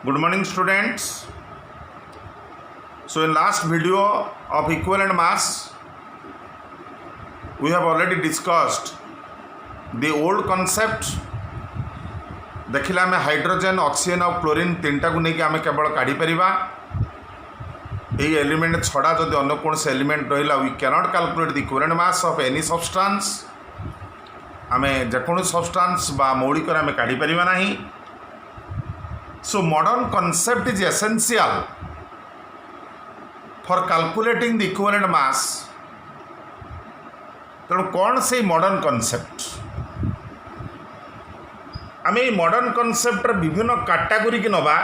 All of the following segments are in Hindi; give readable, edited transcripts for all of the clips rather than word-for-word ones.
Good morning students. So in last video of equivalent mass we have already discussed the old concept. देखिला आम हाइड्रोजेन ऑक्सीजन और क्लोरीन तीन टा को लेकिन आम केवल काढ़ी परिबा यही एलिमेंट छड़ा जदि अन्य कौन से एलिमेंट रहा we cannot calculate the equivalent mass of any substance आम जेको सब्सटेंस बा मौलिक आम काढ़ी परिबा नहीं. So modern concept is essential for calculating the equivalent mass. तेणु कौन से मॉडर्न कॉन्सेप्ट आम मॉडर्न कॉन्सेप्ट विभिन्न कैटेगरी की नवा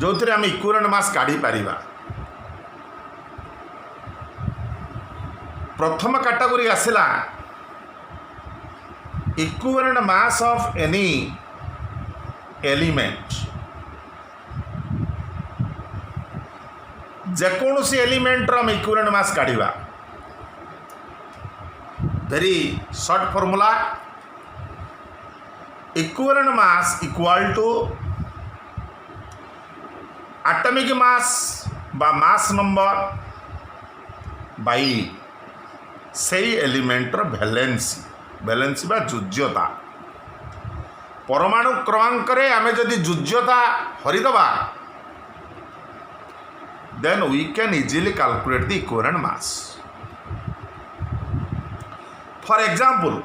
जो थे आम इक्विवेलेंट मास काढ़ी पारिबा. प्रथम कैटेगरी आसला equivalent mass of any element. जेकोसी एलिमेंट आम इक्विवेलेंट मास काढ़ा very short formula equivalent mass equal to atomic mass बा मास नंबर बाई से एलिमेंटर वैलेंसी बा जुज्यता. परमाणु क्रमांक रे आमे जदि जुज्यता हरिदबा then we can easily calculate the equivalent mass. For example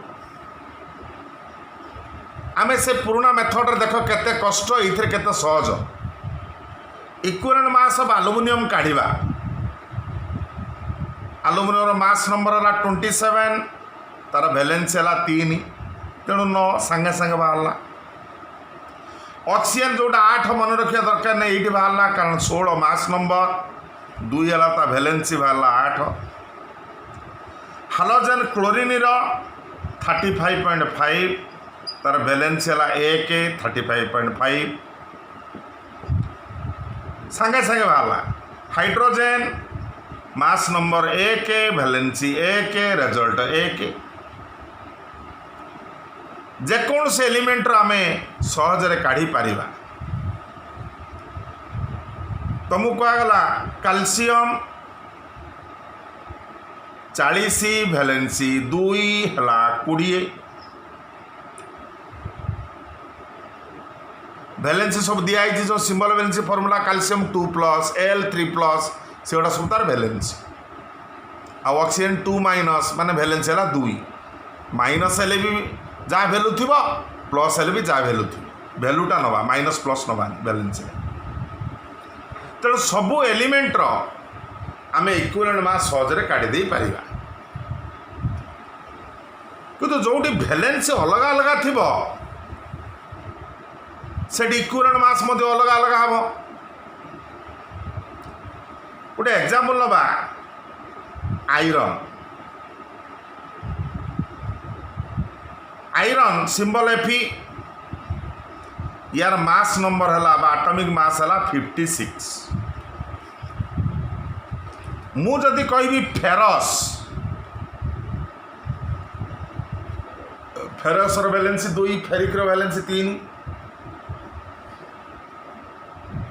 आमे से पुराना मेथड रे देखो केते कष्ट इथरे केते सहज. इक्विवेलेंट मास ऑफ एल्युमिनियम काढिबा. एल्युमिनियम रो मास नंबर हला 27 तार वैलेंसी हला 3 तेणु 9 संगे संगे बाहरला. ऑक्सीजन जोटा 8 मन रखा दरकार नहीं ये बाहरला कारण 16 मास नंबर 2 है ता वैलेंसी बाहरला 8. हाइड्रोजन क्लोरीन 35.5 तार वैलेंसी है 1 35.5 संगे संगे बाहरला. Hydrogen mass number 1 valency 1 result 1. जेकोन से एलिमेंट आम सहजरे काढ़ी पारिबा. तुमको कहगला कैल्शियम 40 वैलेंसी 2 है 20 वैलेंसी सब दिखाई जो symbol valency formula calcium 2+ L 3+ से गोटा सब तार वैलेंसी. आ ऑक्सीजन 2- माने वैलेंसी है 2 माइनस हेले भी जहाँ भैल्यू थी प्लस हेल्ले भी जहाँ भैल्यू थी भैल्यूटा नवा माइनस प्लस नवा बैलेंस. तेणु सबू एलिमेंटर आम इक्विवेलेंट मास सहजरे काढ़ी पारिबा. किंतु जोटी वैलेंसी अलग अलग थी से इक्विवेलेंट मास अलग अलग हम. गोटे एग्जांपल नवा आयरन सिंबल Fe यार मास नंबर है एटॉमिक मास है 56. मु जदि कहबी फेरस वैलेंसी 2 फेरिक वैलेंसी 3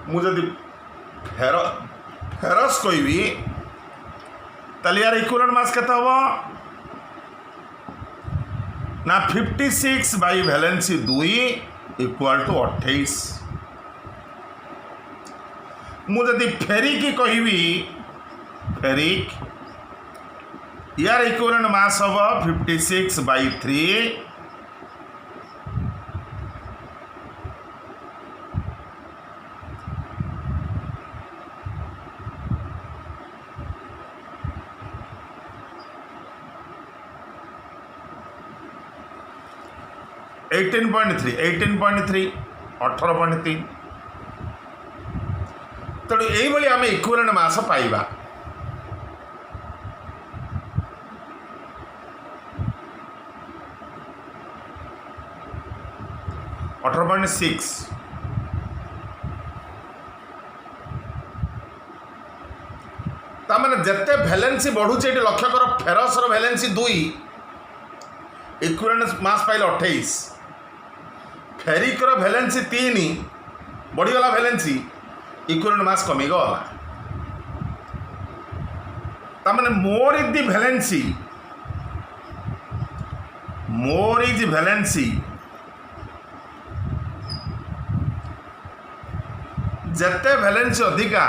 मु जदि फेरस कहबी ताले यार इक्विवेलेंट मास केते हबो ना 56 बाई वैलेंसी 2 इक्वल टू 28. मुझे फेरिक कहबी फेरिक यार इक्विवेलेंट मास हम 56 बाई 3 18.3 18.3 तेणु यही आम इक्विवेलेंट मास पाइबा. $18.6 तार जिते वैलेंसी बढ़ुचे लक्ष्य कर फेरस वैलेंसी 2 इक्विवेलेंट मास पाइल 28 फेरिक वैलेंसी 3 बढ़ीगला भैलेंसी इक्विवेलेंट मास कमीगला तार मोर इज दी भैलेंसी जेते भैलेंसी अधिका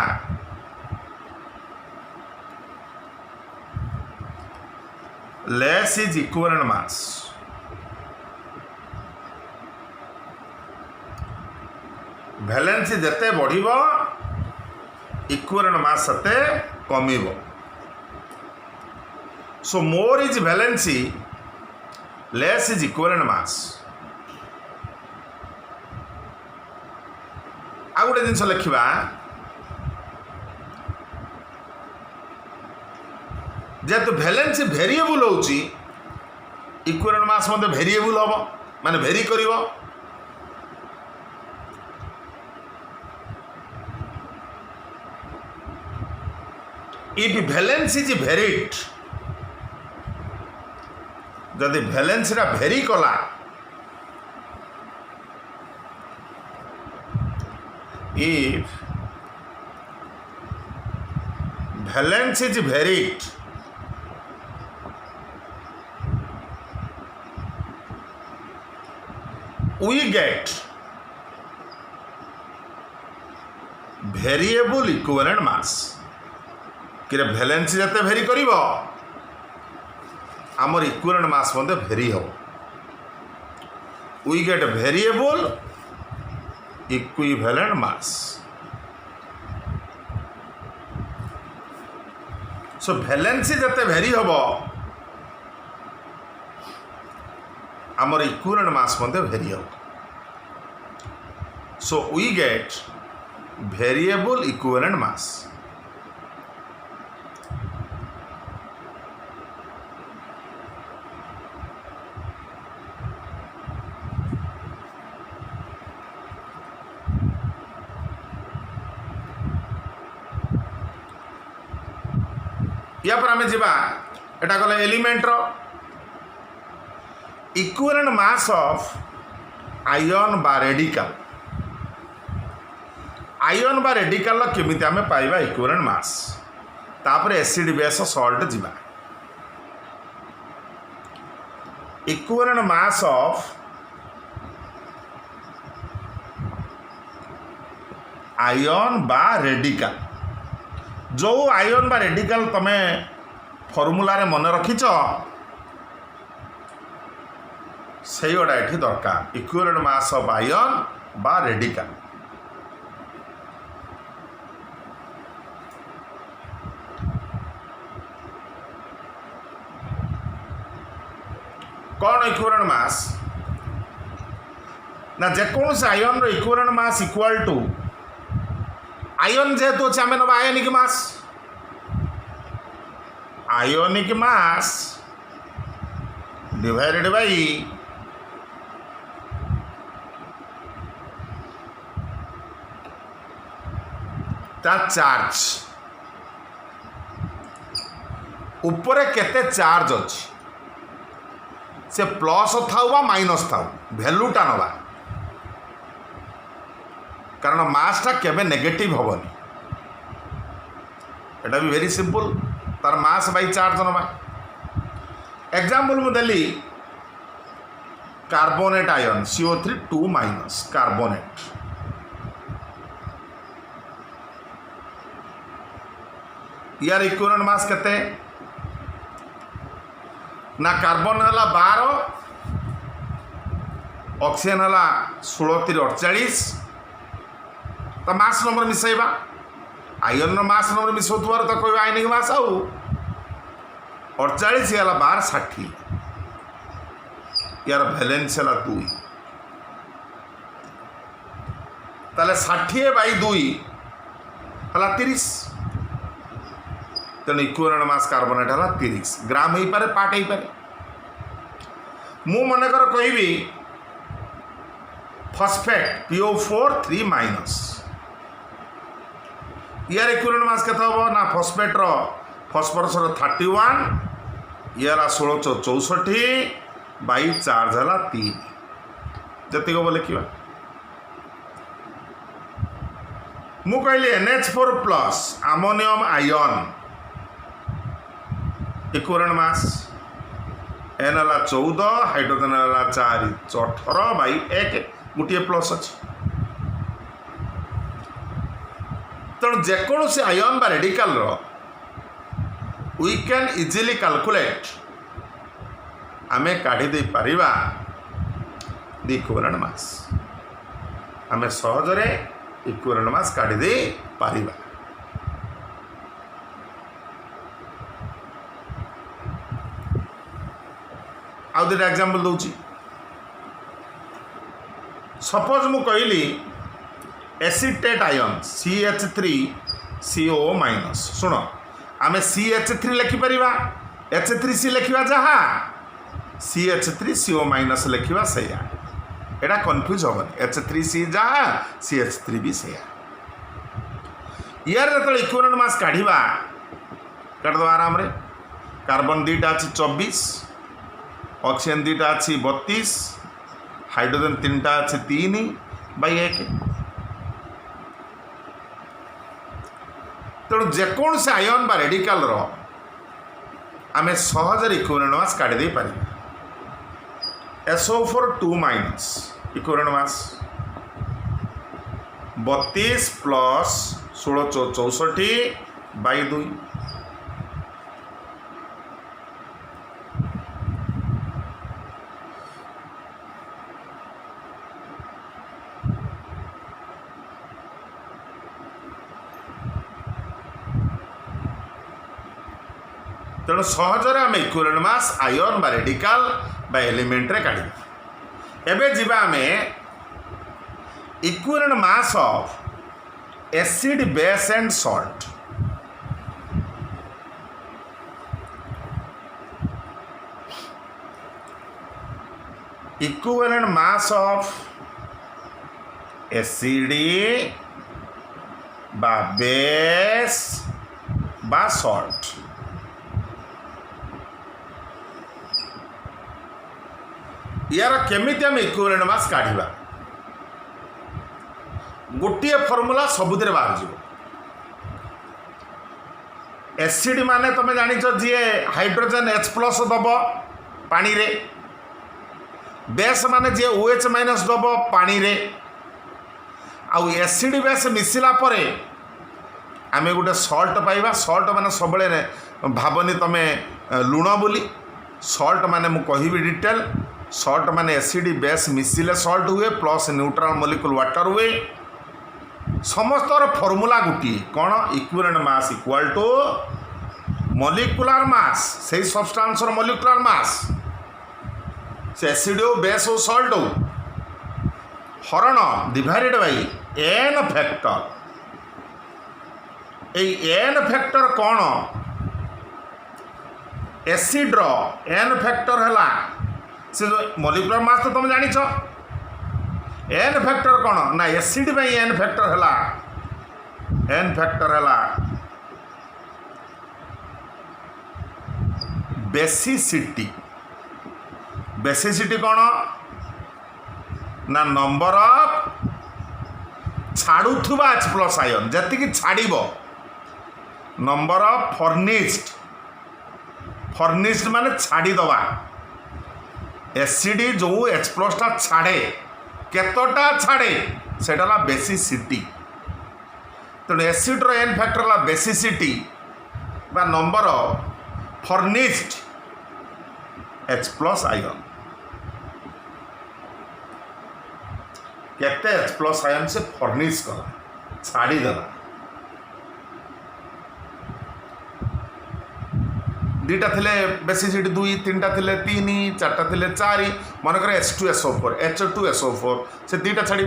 less is equivalent mass valency जेते बढ़िबो इक्विवेलेंट मास सेते कमिबो so more is valency less is equivalent mass आ गोटे जिनस लिखा जेहेतु भैलेंसी भेरिएबल होची इक्विवेलेंट मास मते भेरिएबल हम माने भेरी करिवो इफ भैलेंसी इज भेरिड जदि भैलेंसी रा भेरी कला if valence is varied we get variable equivalent mass कि valence जते भेरी करिवो आमर इक्विवेलेंट मास मते भेरी हो we get variable equivalent mass so valency जते भेरी हबो आमर इक्विवेलेंट मास मते भेरी हो so we get variable equivalent mass या पर आम जा एटा गला एलिमेंट रो इक्विवेलेंट मास ऑफ आयन बा रेडिकल केमिति आम पाइबा इक्विवेलेंट मास तापर एसिड बेस सॉल्ट जिबा इक्विवेलेंट मास ऑफ आयन बा रेडिकल जो आयन बा रेडिकल तमे फॉर्मूला रे मन रखिच से गोटा ये दरकार इक्विवेलेंट मास ऑफ आयन बा रेडिकल कौन इक्विवेलेंट मास ना जेकोसी आयन रो equivalent mass equal to ion जेहेतु अच्छे आम नवा आयोनिक मास डिवाइडेड बाई ता चार्ज ऊपर केते चार्ज अच्छी से प्लस थाउ बा माइनस थाउ भैल्यूटा नवा कारण मासटा केबे नेगेटिव हेनी एटा भी वेरी सिंपल तार मास बाई चार्ज नवा एग्जाम्पल मुझे carbonate ion CO3 2 minus carbonate यार इक्विवेलेंट मास केते ना कार्बन है 12 ऑक्सीजन है 16 3 48 तो मास नंबर मिसाइबा आयन मास नंबर मिसाउथवार तो कोई आयनिक मास आउ 48 है 12 60 यार भैलेंस है 2 ताले 60 बाई 2 है 30 तेणु इक्विवेलेंट मास कार्बोनेट है 30 ग्राम हो पारे पार्ट हो पारे मु मनकर कहबी फॉस्फेट PO4 3 माइनस यार इक्विवेलेंट मास केते हो ना फॉस्फेट रो फॉस्फरस 31 यार 1664 बाई चार्ज है 3 जतिक बोले लिखा मु कहली NH4 plus ammonium ion equivalent mass N है 14 हाइड्रोजन है 4 18 बाई 1 गोटे प्लस अच्छी तेणु जेकोसी आयन बा radical we can easily calculate आमे काढ़ी दे पारिबा द इक्विवेलेंट मास आमे सहजरे इक्विवेलेंट मास काढ़ी दे पारिबा। आउ दुटा एग्जांपल दूची सपोज मु कहली एसिटेट आयन CH3CO माइनस शुण आमे CH3 लिखिपर H3C लिखा जहाँ CH3CO माइनस लिखा से एटा कन्फ्यूज हेनी H3C जहाँ CH3 भी से यार जो इक्विवेलेंट मास काढ़ा काटिद आराम रे कार्बन 2टा अच्छी 24 ऑक्सीजन 2टा अच्छी 32 हाइड्रोजन 3टा अच्छी 3 बाई 1 तेणु जेकोसी आयन बा रेडिकल आमे सहज इक्विवेलेंट मास काढ़ी दे पारि SO4 2 minus equivalent mass 32 plus 1664 by 2 तेणु सहजरे आम इक्विवेलेंट मास आयन बा रेडिकल बा एलिमेंट रे काढ़ी एबे जिबा आमे equivalent mass of acid base and salt equivalent mass of acid बा बेस बा सॉल्ट यार केमिति आम इक्विवेलेंट मास काढ़ा गोटे फर्मूला सबुद बाहर जीव एसिड माने तुम जान जी हाइड्रोजन H+ दब पानी रे बेस माने जी OH- दब पानी रे आउ एसिड बेस मिसिला परे आमे गोटे सल्ट पाइबा सल्ट माने सब भावनी तुम लुण बोली सल्ट माने मु कहिबी डिटेल सल्ट माने एसिड बेस मिसिले सल्ट हुए प्लस न्यूट्रल मॉलिक्यूल वाटर हुए समस्त फॉर्मूला गोटे कौन equivalent mass equal to molecular mass से सब्सटेंस मॉलिक्यूलर मास से एसिड हो बेस हो सल्ट हो हरण divided by n factor n factor कौन एसिड रो n फैक्टर है से मॉलिक्यूलर मास तो तुम जान n फैक्टर कौन ना एसिड बाई n फैक्टर है n फैक्टर है बेसिसिटी बेसिसिटी कौन ना नंबर ऑफ छाड़ुवा H+ आयन जी छाड़ नंबर ऑफ फर्निश्ड माने छाड़ीदवा एसिड जो H+ टा छाड़े केतोटा छाड़े सेटा बेसिसिटी तेणु एसिड रो n फैक्टर बेसिसिटी बा number of furnished H+ ion केते H+ आयन से फर्निश कला छाड़ीदेला दुईटा थे बेसिसिटी 2 3टा थे 3 4टा थे 4 मनकर H2SO4 H2SO4 से 2टा छाड़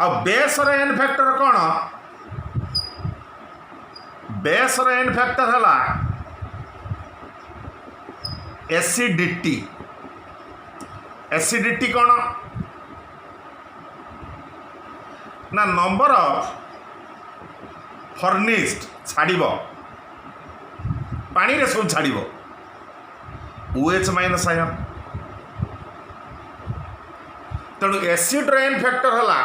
आ बेस n फैक्टर कौन बेस n फैक्टर है एसिडिटी एसिडिटी कौन ना नंबर ऑफ फर्निश्ड छाड़ पानी रे सब छाड़ OH- आयन तेणु एसिड n फैक्टर है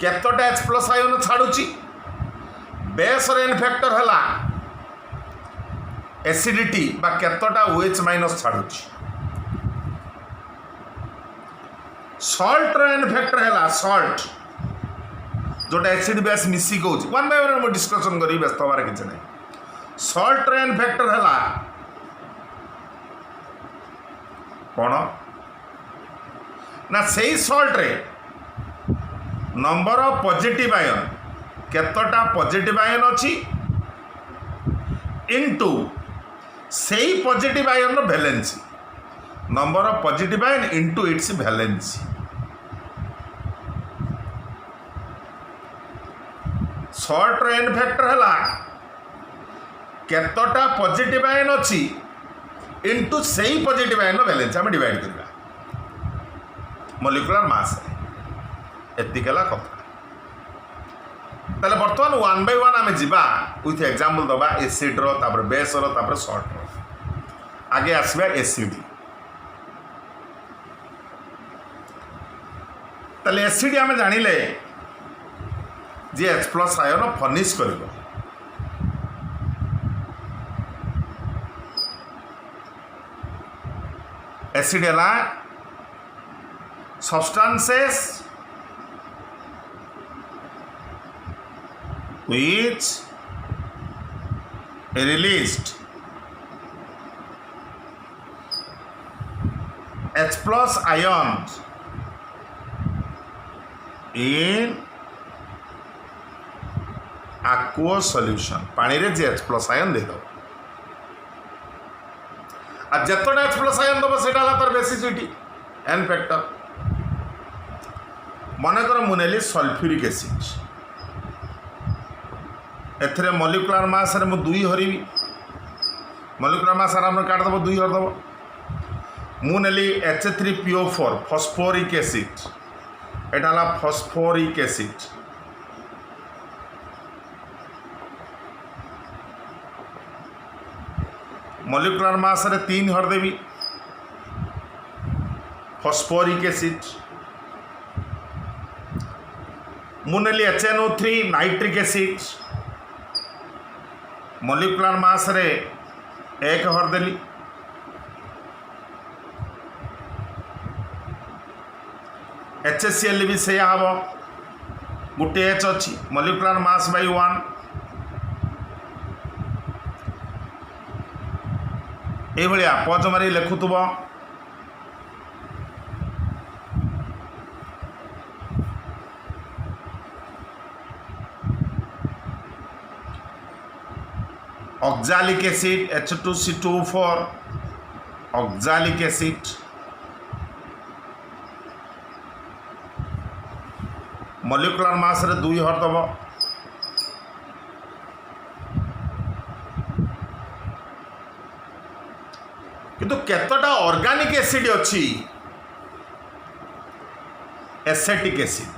केतोटा H प्लस आयन छाड़ुची बेस एन फैक्टर है एसिडिटी बा केतोटा OH माइनस छाड़ुची सॉल्ट एन फैक्टर है सॉल्ट जोटा एसिड बेस मिसिक हो वन बाय वन डिस्कसन करी व्यस्त हमारे किसी नहीं सॉल्ट एन फैक्टर है कौन ना से सॉल्ट रे नंबर ऑफ पॉजिटिव आयन केतोटा पॉजिटिव आयन अच्छी इनटू से positive ion valency number of positive ion into its valency salt n factor है केतोटा पॉजिटिव आयन अच्छी इनटू से पॉजिटिव आयन वैलेंसी आम डिवाइड करवा मॉलिक्यूलर मास एतिकला कथा ताले बर्तमान वन बाय वन आम जीवा विथ एग्जांपल दबा एसिड रो तापर बेस रो तापर सॉल्ट रो आगे आसबा एसिड ताले एसिड आम जानिले जे H प्लस आयन फर्निश करिवो एसिड है substances which released H plus ions in aqueous solution पानी रे जे H plus ion दे दो आ जतोटा H plus ion दबो सेटा ला तर बेसिसिटी एन फैक्टर मनकर मुनेली सल्फ्यूरिक एसिड एथरे मॉलिक्यूलर मास रे मु 2 हरिबी मॉलिक्यूलर मास आराम काट दबो 2 हर दबो मु नेली H3PO4 फॉस्फोरिक एसिड एटा ला फॉस्फोरिक एसिड मॉलिक्यूलर मास रे 3 हर देबी फॉस्फोरिक एसिड मुनेली HNO3 nitric acid molecular mass रे 1 हरदेली HCl भी से हम गोटे H अच्छी मॉलिक्यूलर मास बाय 1 ये भाया पज मारी लिखुव oxalic acid H2C2O4 oxalic acid molecular mass रे 2 हर दब किंतु केतटा ऑर्गेनिक एसिड अच्छी एसेटिक एसिड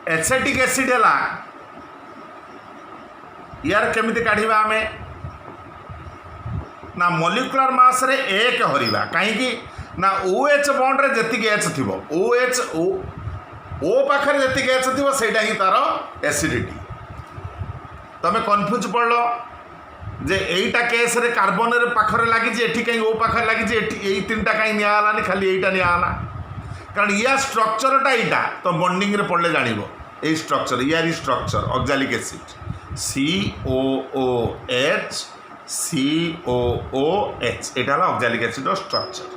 एसेटिक एसिड है यार केमिति काढ़िबा आमे ना मॉलिक्यूलर मास रे 1 हरिबा कहीं ना OH बॉन्ड रे जति H थिबो OH O पाखर जति H थिबो सेटा ही तार एसिडिटी तमे कन्फ्यूज पड़लो जे एटा केस रे कार्बन रे पाखरे लागि जे एठी कहीं O पाखरे लागि जे एठी एई तीनटा कहीं निया आलानी खाली एटा निया आला कारण या स्ट्रक्चरटा एटा तो बॉन्डिंग रे पड़ले जानिबो ए स्ट्रक्चर यार structure oxalic acid COOH COOH एटा ला ऑक्सैलिक एसिड स्ट्रक्चर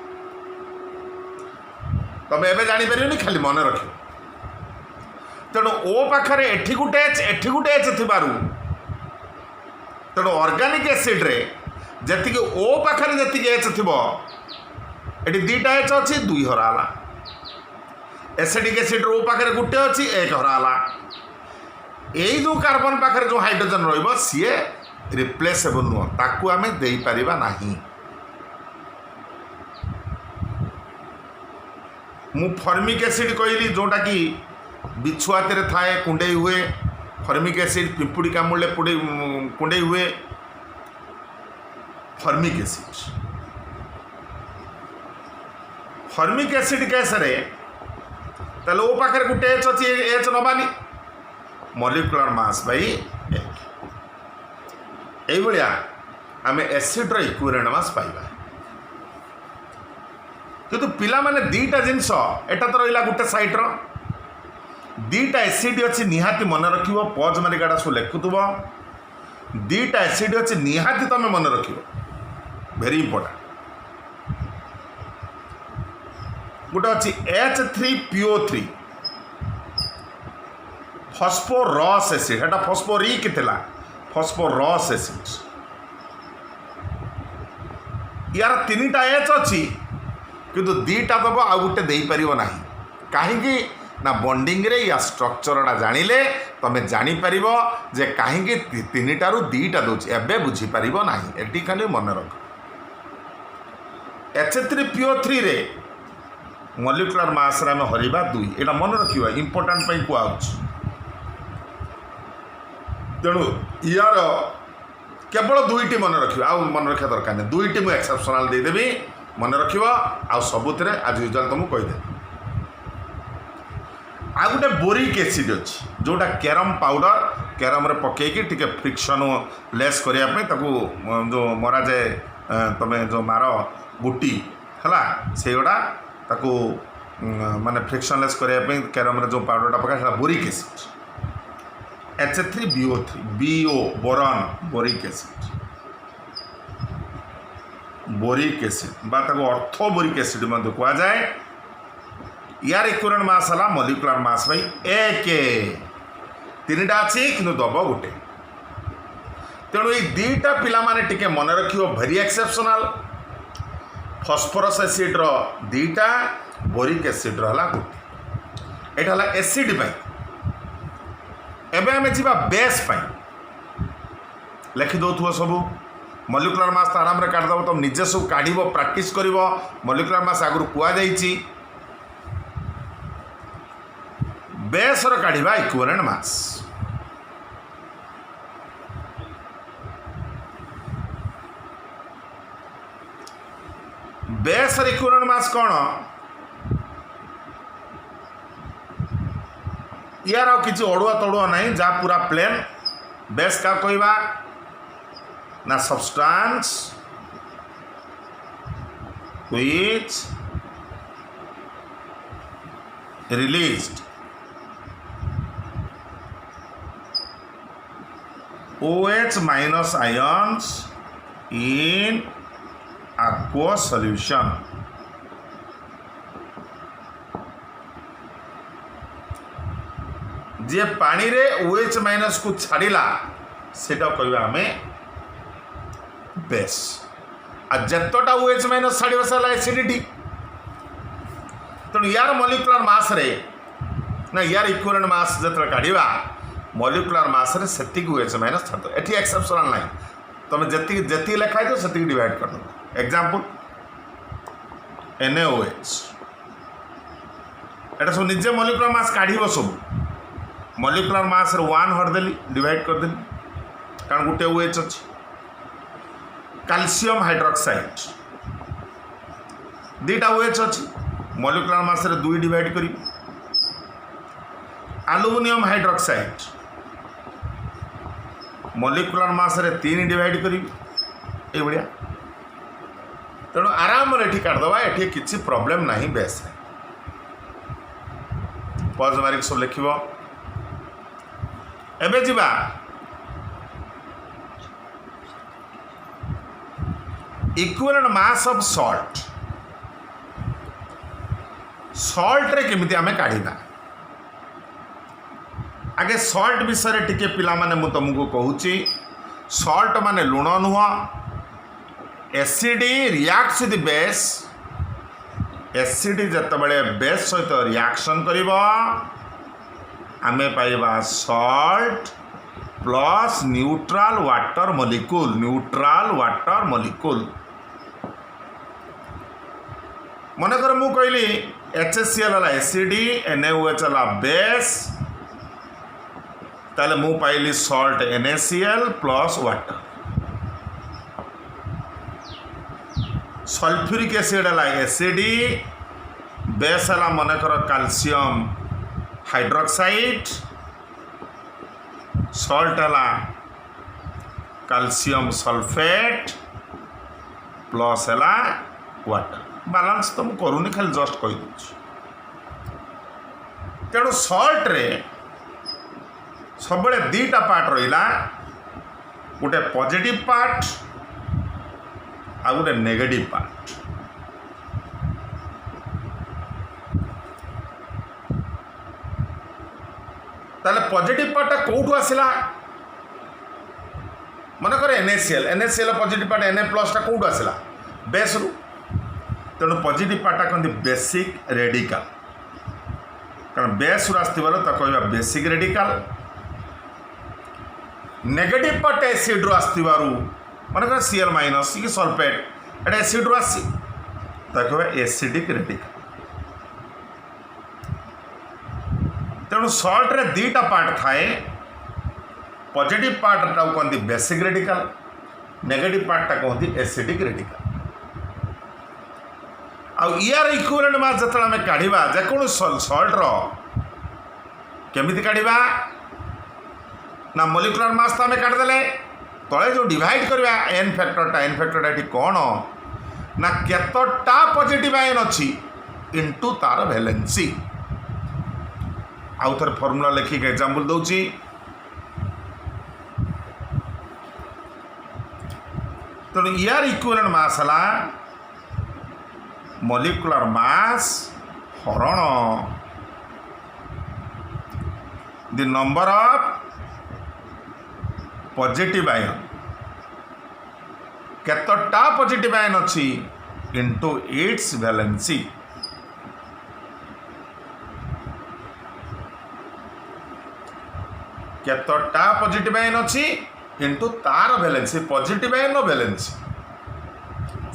तबे एबे जानि परियोनी खाली मन रखियो तेणु O पाखरे एठी गुटे H थिबारु तेणु ऑर्गेनिक एसिड रे जति O पाखरे जति H थिबो एठी 2टा H अछि 2 हराला एसिडिक एसिड O पाखरे गुटे अछि 1 हराला यही जो कार्बन पाखरे जो हाइड्रोजन रहिबो सीए रिप्लेसेबल नुह ताकू आमे देई परिबा नाही मु फॉर्मिक एसिड कहली जोटा कि बिछुआते थाए कुंडे हुए फॉर्मिक एसिड पिंपुड़ी कामुड़े कुंडे हुए फर्मिक एसिड। फर्मिक एसिड केस रे ताले ओ पाखरे गुटे एच अछि, एच नबानी, मॉलिक्यूलर मास बाई एई भलिया आमे एसिड रो इक्विवेलेंट मास पाइबा। किंतु पिला माने दीटा जिंस एटा तो रहिला गुटे साइड रो दीटा एसिड अछि निहाती मन रखिबो, पॉज मारी गाडा सो लेखुतबो, दीटा एसिड अछि निहाती तमे मन रखिबो, वेरी इंपोर्टेंट। गुटे अछि H3PO3 फॉस्फोरस एसिड, एटा फॉस्फोरिक थिला, फॉस्फोरस एसिड। यार तीनटा एच अछि किंतु दीटा दब आ गुटे देई परिबो नाही, काहेकि ना बॉन्डिंग रे या स्ट्रक्चरटा जानिले तमे जानी परिबो जे काहेकि तीनटारू दीटा दोछि, एबे बुझी परिबो नाही, एटी खाली मन रख। H3PO3 रे मॉलिक्यूलर मास रे हम हरिबा 2, एटा मन रखिबा इंपोर्टेंट पई को आउछ। तेणु यार केवल 2टी मन रखिबा, आ मन रखा दरकार नहीं, 2टी मु एक्सेप्शनल दे देबी, मन रखिबा, आ सबुतरे आज यूजुअल तुमको कहि दे। आ गुटे बोरिक एसिड अछि जोटा कैरम पाउडर, कैरम रे पकेकी टिके फ्रिक्शन लेस करिया पे ताकू जो मरा जाए, तमे जो मार गुटी हला सेगोडा ताकू माने फ्रिक्शन लेस करिया पे कैरम रे जो पाउडरटा पका सेटा boric acid. H3BO3 BO boron boric acid, boric acid बा ताको ऑर्थो बोरिक एसिड मध्ये कुआ जाए। यार इक्विवेलेंट मास हला मॉलिक्यूलर मास भाई एक, तीनटा अछि किंतु दब गुटे। तेणु ये दीटा पिला माने टिके मन रखियो, वेरी एक्सेप्शनल। फॉस्फोरस एसिड रो दीटा, बोरिक एसिड रो हला गुटे। एटा हला एसिड भाई। एबे हमें जीवा बेस पाई लिखि दउथुव सब मॉलिक्यूलर मास तो आराम रे काट दब, तुम निजे सब काढिबो, प्रैक्टिस करिवो। मॉलिक्यूलर मास आगु कुआ जाईची, बेस रो काढिबा इक्विवेलेंट मास। बेस रो इक्विवेलेंट मास कोन? यार आ किसी अड़ुआ तड़ुआ नहीं, जा पूरा प्लेन। बेस का कहवा ना substance which released OH minus ions in aqueous solution। जे पानी रे OH माइनस को छाड़िला सेटा कहबा हमें बेस। आ जतटा OH माइनस छाड़िबा साला एसिडिटी। तेणु यार मॉलिक्यूलर मास रे ना यार इक्विवेलेंट मास जतरा काढिबा मॉलिक्यूलर मास रे सेटिक OH माइनस छाड़ दो। एठी एक्सेप्शनल नाही, तमे जति जति लिखाइ दो सेति डिवाइड कर दो। एग्जांपल NaOH, एटा सब निजे मॉलिक्यूलर मास काढिबो सब। मॉलिक्यूलर मास रे 1 हरदेली डिवाइड कर देली, कारण गुटे OH अछि। कैल्शियम हाइड्रोक्साइड दीटा OH अछि, मॉलिक्यूलर मास रे 2 डिवाइड करी। एल्युमिनियम हाइड्रोक्साइड मॉलिक्यूलर मास रे 3 डिवाइड करी, ए बढ़िया। तेणु आराम रे एठी काट दबा, एठी किछि प्रॉब्लम नाही बेस रे। पॉज मारिक सब लिखिबो। एबे जीवा equivalent mass of salt. Salt रे केमिति हमें काढिबा, आगे सॉल्ट विषय रे टिके पिला माने मु तुमको कहूची। सॉल्ट माने लुण नुह, acid reacts with base. Acid जतबेले बेस सहित रिएक्शन करिवो आमे पाइबा salt plus neutral water molecule. Neutral water molecule मन कर मु कहली HCl हला एसिड, NaOH हला बेस, ताले मु पाइली salt NaCl plus water. Sulphuric acid है एसिडी बेस है मनकर कैल्शियम हाइड्रोक्साइड सॉल्ट है कैल्शियम सल्फेट प्लस है वाटर बैलेंस तो मुझे करूनी खाली जस्ट कहीदे तेणु सल्ट रे सब दीटा पार्ट रहा गोटे पॉजिटिव पार्ट आ गोटे नेगेटिव पार्ट ताले पॉजिटिव पार्टा कौटू आसला मनकर NaCl पॉजिटिव पार्ट Na+ टा कौटू आसला बेस रु तेणु पॉजिटिव पार्टा कहते बेसिक रेडिकल कारण बेस रु आसवर तो कह basic radical negative part acid रु आसवर मनकर Cl- कि सल्फेट एटा एसिड रु आसी तो कह एसिडिक रेडिकल तेणु सल्ट रे दीटा पार्ट थाए पॉजिटिव पार्ट टा कहते बेसिक रेडिकल नेगेटिव पार्ट टा कहते एसिडिक रेडिकल आउ यार इक्विवेलेंट मास जो आम काढ़ा जेको सल्ट केमिति काढ़ा ना मोलिकुलर मास तो आम काढ़ीदे तले जो डिवाइड करवा एन फैक्टरटा ये कौन ना केतटा पॉजिटिव आयन अच्छी इनटू तार वैलेंसी आउ थे फर्मुला लिखिक एग्जांपल दूची तेणु यार इक्विवेलेंट मास है मोलिकुलर मास हरण the number of positive ion केतटा पॉजिटिव आयन अच्छी इनटू इट्स वैलेंसी केतटा पॉजिटिव आयन अच्छी इनटू तार वैलेंसी पॉजिटिव आयन रो वैलेंसी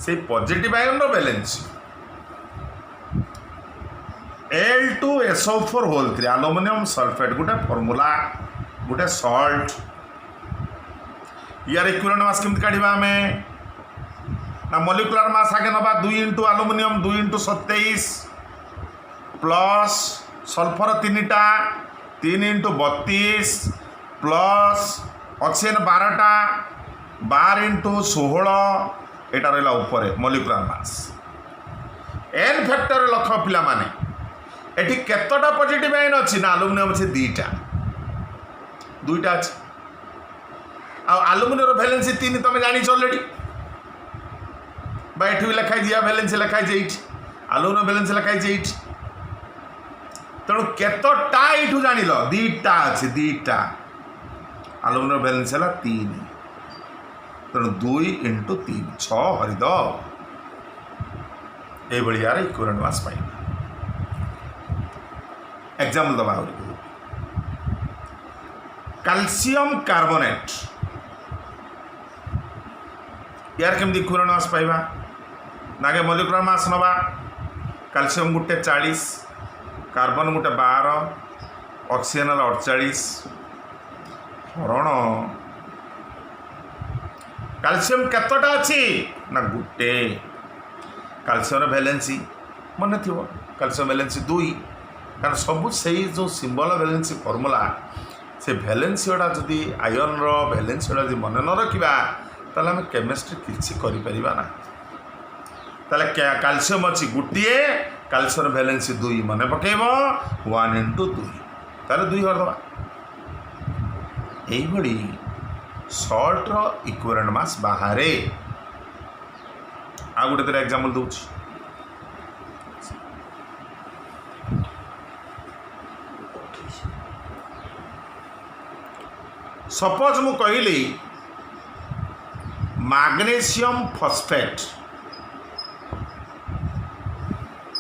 से पॉजिटिव आयन रो वैलेंसी Al2SO4 एल्युमिनियम सल्फेट गोटे फॉर्मूला गोटे सॉल्ट यार इक्विवेलेंट मास केमती काढ़ा आम ना मोलिकुलर मास आगे नवा 2 into aluminium 2 into 27 plus sulphur 3टा 3 इंटू 32 प्लस ऑक्सीजन 12टा 12 इंटू 16 एटा रहा ऊपर मोलिकुलर मास एन फैक्टर लक्ष पिला माने एटी केतटा पॉजिटिव आयन अच्छी ना एल्युमिनियम अच्छे दुईटा अच्छे एल्युमिनियम वैलेंसी 3 तुम जानी ऑलरेडी बा भी लिखाई दिया वैलेंसी लिखाई एल्युमिनियम वैलेंसी लिखाई तेणु केतटा ये जान दीटा अच्छे दीटा एल्युमिनियम वैलेंसी है 3 तेणु 2 इंटू 3 6 हरिद ये यार इक्विवेलेंट मास पाई एग्जाम्पल दबा कैल्शियम कार्बोनेट यार केमती इक्विवेलेंट मास पाइबा नागे मोलिकुलर मास नवा कैल्शियम गोटे 40 कार्बन गोटे 12 ऑक्सीजन 48 हरण कैल्शियम केतटा अच्छी ना गोटे कैल्शियम वैलेंसी मन थी कैल्शियम वैलेंसी 2 कारण सब से जो सिंबल वैलेंसी फॉर्मूला से वैलेंसी गुड़ा जदि आयन वैलेंसी गुड़ा मन न रखा ताले आम केमिस्ट्री किसी करिपरिबा ना ताले कैल्शियम अच्छी गोटे कैल्शियम वैलेंसी 2 मन पकेब 1 इंटू 2 ताले 2 करदे यही सल्ट इक्विवेलेंट मास बाहर आ गोटे तेरे एग्जांपल दूची सपोज मु कहली मैग्नीशियम फॉस्फेट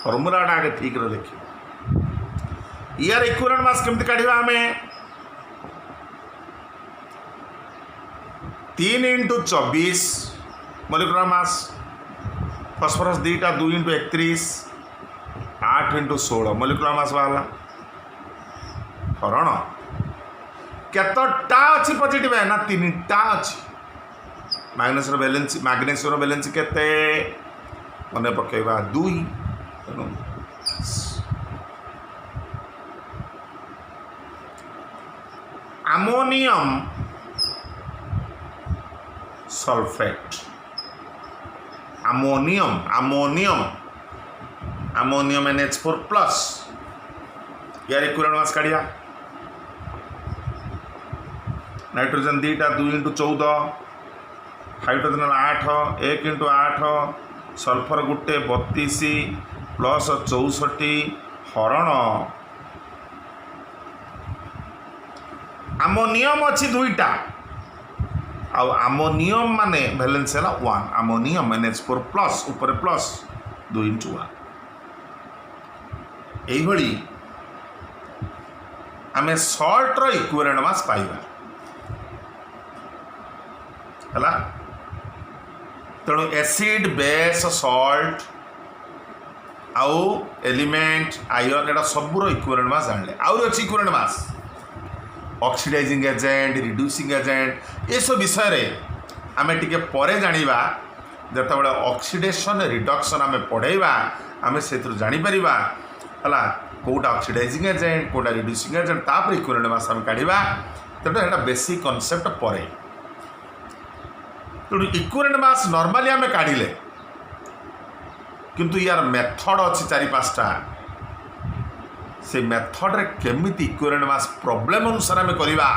फॉर्मूला आगे ठीक रे देखिए यार इक्विवेलेंट मास केमती काढ़ा आम 3 इंटू 24 मोलिकुलर मास फॉस्फोरस 2टा 2 इंटू 31 8 इंटू 16 मोलिकुलर मास बाहर हरण केतटा अच्छी पॉजिटिव है ना 3टा अच्छी मैग्नीशियम वैलेंसी केते मन पकेबा 2 तेणु ammonium sulphate ammonium NH4 plus यार इक्विवेलेंट मास काढ़िया नाइट्रोजन 2टा 2 × 14 हाइड्रोजन 8 1 × 8 सल्फर गुटे 32 प्लस 64 हरण अमोनियम अच्छी 2टा आउ अमोनियम माने वैलेंस है 1 अमोनियम NH4 प्लस ऊपर प्लस 2 × 1 यही आम सल्ट रो इक्विवेलेंट मास पाइबा है तेणु एसिड बेस सल्ट आउ एलिमेंट आयन एटा सबूर इक्विवेलेंट मास जानले आउ अच्छी equivalent mass oxidising agent reducing agent ये सब विषय रे आम टिके परे जानिबा जतबेले ऑक्सीडेशन रिडक्शन आम पढ़ेबा आम से जापर है कौटा ऑक्सीडाइजिंग एजेंट कौटा रिड्यूसिंग एजेंट तापर इक्विवेलेंट मास आम काढ़ा तेणु यहाँ बेसिक कॉन्सेप्ट परे तेणु इक्विवेलेंट मास नॉर्मली आम काढ़िले किंतु यार मेथड अच्छी 4-5टा से मेथड रे केमिति इक्विवेलेंट मास प्रॉब्लम अनुसार आम करवा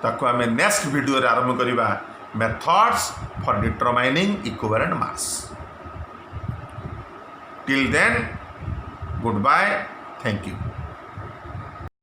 ताको आम नेक्स्ट वीडियो रे आरंभ करवा methods for determining equivalent mass till then goodbye thank you.